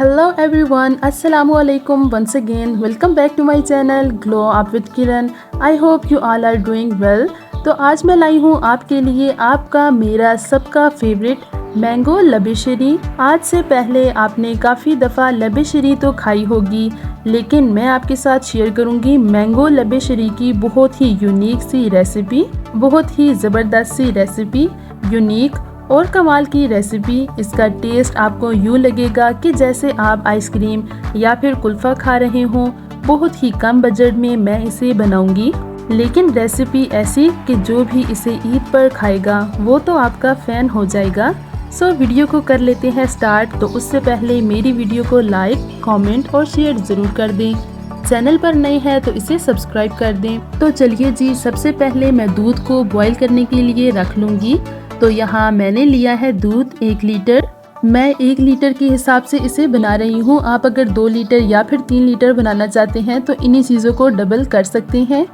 Hello everyone, Assalamualaikum once again. Welcome back to my channel Glow Up with Kiran. I hope you all are doing well. तो आज मैं लाई हूँ आपके लिए आपका मेरा सबका फेवरेट मैंगो लबेशरी। आज से पहले आपने काफ़ी दफ़ा लबेशरी तो खाई होगी, लेकिन मैं आपके साथ शेयर करूँगी मैंगो लबेशरी की बहुत ही यूनिक सी रेसिपी, बहुत ही ज़बरदस्त सी रेसिपी, यूनिक और कमाल की रेसिपी। इसका टेस्ट आपको यूँ लगेगा कि जैसे आप आइसक्रीम या फिर कुल्फ़ा खा रहे हों। बहुत ही कम बजट में मैं इसे बनाऊंगी, लेकिन रेसिपी ऐसी कि जो भी इसे ईद पर खाएगा वो तो आपका फ़ैन हो जाएगा। सो वीडियो को कर लेते हैं स्टार्ट। तो उससे पहले मेरी वीडियो को लाइक, कमेंट और शेयर ज़रूर कर दें। चैनल पर नए हैं तो इसे सब्सक्राइब कर दें। तो चलिए जी, सबसे पहले मैं दूध को बॉईल करने के लिए रख लूँगी। तो यहाँ मैंने लिया है दूध 1 लीटर। मैं 1 लीटर के हिसाब से इसे बना रही हूँ। आप अगर 2 लीटर या फिर 3 लीटर बनाना चाहते हैं तो इन्हीं चीज़ों को डबल कर सकते हैं।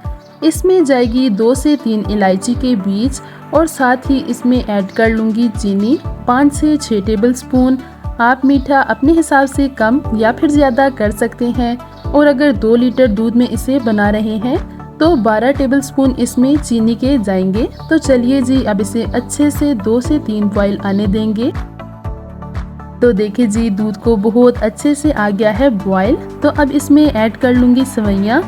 इसमें जाएगी 2 से 3 इलायची के बीज और साथ ही इसमें ऐड कर लूँगी चीनी 5 से 6 टेबल स्पून। आप मीठा अपने हिसाब से कम या फिर ज़्यादा कर सकते हैं। और अगर 2 लीटर दूध में इसे बना रहे हैं तो 12 टेबल स्पून इसमें चीनी के जाएंगे। तो चलिए जी, अब इसे अच्छे से 2 से 3 बॉईल आने देंगे। तो देखिए जी, दूध को बहुत अच्छे से आ गया है बॉईल। तो अब इसमें ऐड कर लूँगी सेवइयाँ।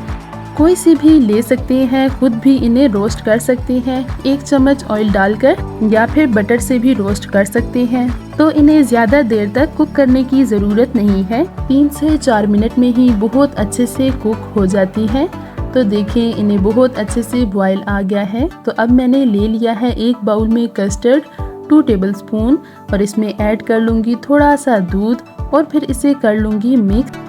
कोई सी भी ले सकते हैं, खुद भी इन्हें रोस्ट कर सकते हैं 1 चम्मच ऑयल डालकर, या फिर बटर से भी रोस्ट कर सकते हैं। तो इन्हें ज़्यादा देर तक कुक करने की ज़रूरत नहीं है, 3 से 4 मिनट में ही बहुत अच्छे से कुक हो जाती हैं। तो देखें, इन्हें बहुत अच्छे से बॉयल आ गया है। तो अब मैंने ले लिया है एक बाउल में कस्टर्ड 2 टेबल स्पून और इसमें ऐड कर लूँगी थोड़ा सा दूध और फिर इसे कर लूँगी मिक्स।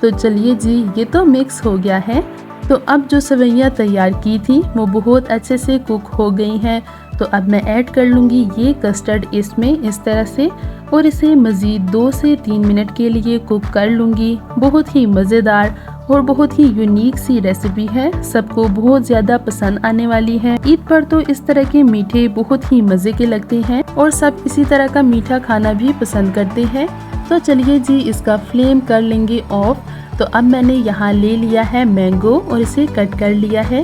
तो चलिए जी, ये तो मिक्स हो गया है। तो अब जो सेवइयाँ तैयार की थी वो बहुत अच्छे से कुक हो गई हैं। तो अब मैं ऐड कर लूँगी ये कस्टर्ड इसमें इस तरह से और इसे मज़ीद 2 से 3 मिनट के लिए कुक कर लूँगी। बहुत ही मज़ेदार और बहुत ही यूनिक सी रेसिपी है, सबको बहुत ज़्यादा पसंद आने वाली है। ईद पर तो इस तरह के मीठे बहुत ही मज़े के लगते हैं और सब इसी तरह का मीठा खाना भी पसंद करते हैं। तो चलिए जी, इसका फ्लेम कर लेंगे ऑफ। तो अब मैंने यहाँ ले लिया है मैंगो और इसे कट कर लिया है।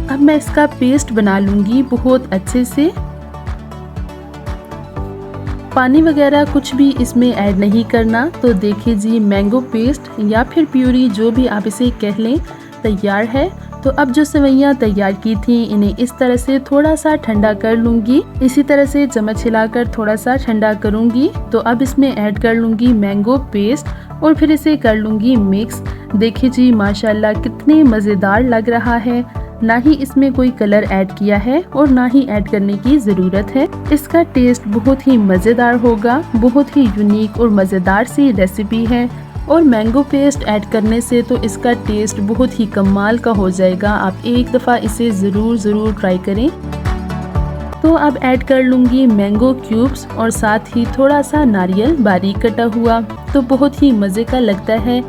अब मैं इसका पेस्ट बना लूँगी बहुत अच्छे से। पानी वगैरह कुछ भी इसमें ऐड नहीं करना। तो देखिए जी, मैंगो पेस्ट या फिर प्यूरी जो भी आप इसे कह लें तैयार है। तो अब जो सेवइयाँ तैयार की थी इन्हें इस तरह से थोड़ा सा ठंडा कर लूँगी। इसी तरह से चम्मच हिलाकर थोड़ा सा ठंडा करूँगी। तो अब इसमें ऐड कर लूँगी मैंगो पेस्ट और फिर इसे कर लूँगी मिक्स। देखिए जी, माशाल्लाह कितने मज़ेदार लग रहा है। ना ही इसमें कोई कलर ऐड किया है और ना ही ऐड करने की ज़रूरत है। इसका टेस्ट बहुत ही मज़ेदार होगा, बहुत ही यूनिक और मज़ेदार सी रेसिपी है। और मैंगो पेस्ट ऐड करने से तो इसका टेस्ट बहुत ही कमाल का हो जाएगा। आप एक दफ़ा इसे ज़रूर ट्राई करें। तो अब ऐड कर लूँगी मैंगो क्यूब्स और साथ ही थोड़ा सा नारियल बारीक कटा हुआ। तो बहुत ही मज़े का लगता है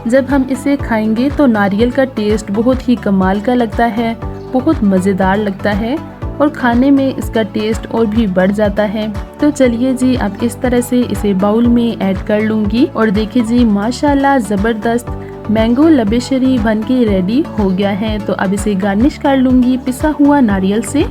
जब हम इसे खाएंगे। तो नारियल का टेस्ट बहुत ही कमाल का लगता है, बहुत मज़ेदार लगता है और खाने में इसका टेस्ट और भी बढ़ जाता है। तो चलिए जी, अब इस तरह से इसे बाउल में ऐड कर लूँगी और देखिए जी, माशाल्लाह ज़बरदस्त मैंगो लबेशरी बन के रेडी हो गया है। तो अब इसे गार्निश कर लूँगी पिसा हुआ नारियल से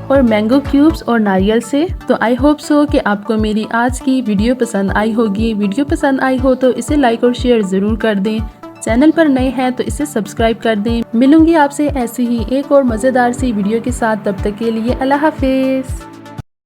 और मैंगो क्यूब्स और नारियल से। तो आई होप सो कि आपको मेरी आज की वीडियो पसंद आई होगी। वीडियो पसंद आई हो तो इसे लाइक और शेयर ज़रूर कर दें। चैनल पर नए हैं तो इसे सब्सक्राइब कर दें। मिलूंगी आपसे ऐसी ही एक और मज़ेदार सी वीडियो के साथ। तब तक के लिए अल्लाह हाफिज़।